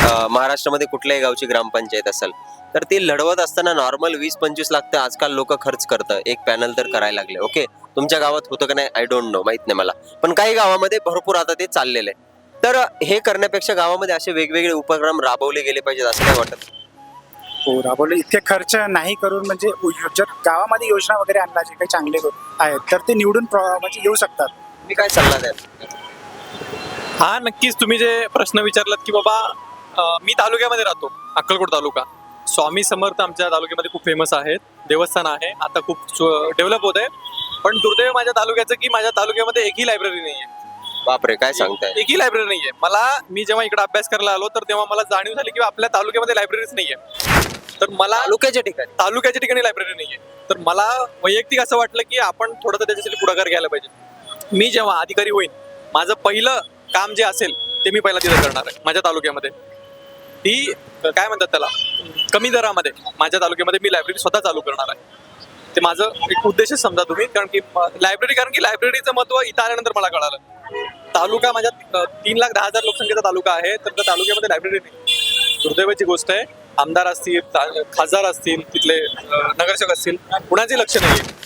महाराष्ट्रामध्ये कुठल्याही गावची ग्रामपंचायत असेल तर ती लढवत असताना नॉर्मल 20-25 लाख तर आजकाल लोक खर्च करतं एक पॅनल तर करायला लागले. ओके, तुमच्या गावात होतं का नाही आय डोंट नो, माहित नाही मला, पण काही गावामध्ये भरपूर आता ते चाललेलं आहे. तर हे करण्यापेक्षा गावामध्ये असे वेगवेगळे उपक्रम राबवले गेले पाहिजेत असं काय वाटत? हो, राबवले. इतके खर्च नाही करून म्हणजे जर गावामध्ये योजना वगैरे आणला जे काही चांगले आहेत तर ते निवडून म्हणजे येऊ शकतात. तुम्ही काय सल्ला द्याल? हा, नक्कीच. तुम्ही जे प्रश्न विचारलात की बाबा मी तालुक्यामध्ये राहतो, अक्कलकोट तालुका. स्वामी समर्थ आमच्या तालुक्यामध्ये खूप फेमस आहेत, देवस्थान आहे, आता खूप डेव्हलप होत आहे. पण दुर्दैव माझ्या तालुक्याचं की माझ्या तालुक्यामध्ये एकही लायब्ररी नाही आहे. बापरे, काय सांगताय? एकही लायब्ररी नाही आहे. मी जेव्हा इकडे अभ्यास करायला आलो तर तेव्हा मला जाणीव झाली की आपल्या तालुक्यामध्ये लायब्ररीच नाही आहे. तर मला तालुक्याच्या ठिकाणी लायब्ररी नाही आहे. तर मला वैयक्तिक असं वाटलं की आपण थोडंसं त्याच्यासाठी पुढाकार घ्यायला पाहिजे. मी जेव्हा अधिकारी होईन, माझं पहिलं काम जे असेल ते मी पहिला तिथं करणार आहे माझ्या तालुक्यामध्ये. ती काय म्हणतात त्याला, कमी दरामध्ये माझ्या तालुक्यामध्ये मी लायब्ररी स्वतः चालू करणार आहे. ते माझं एक उद्देशच समजा तुम्ही, कारण की लायब्ररीचं महत्व इथं आल्यानंतर मला कळालं. तालुका माझ्या 3,10,000 लोकसंख्येचा तालुका आहे, तर त्या तालुक्यामध्ये लायब्ररी नाही. दुर्दैवाची गोष्ट आहे. आमदार असतील, खासदार असतील, तिथले नगरसेवक असतील, कुणाचे लक्ष नाही आहे.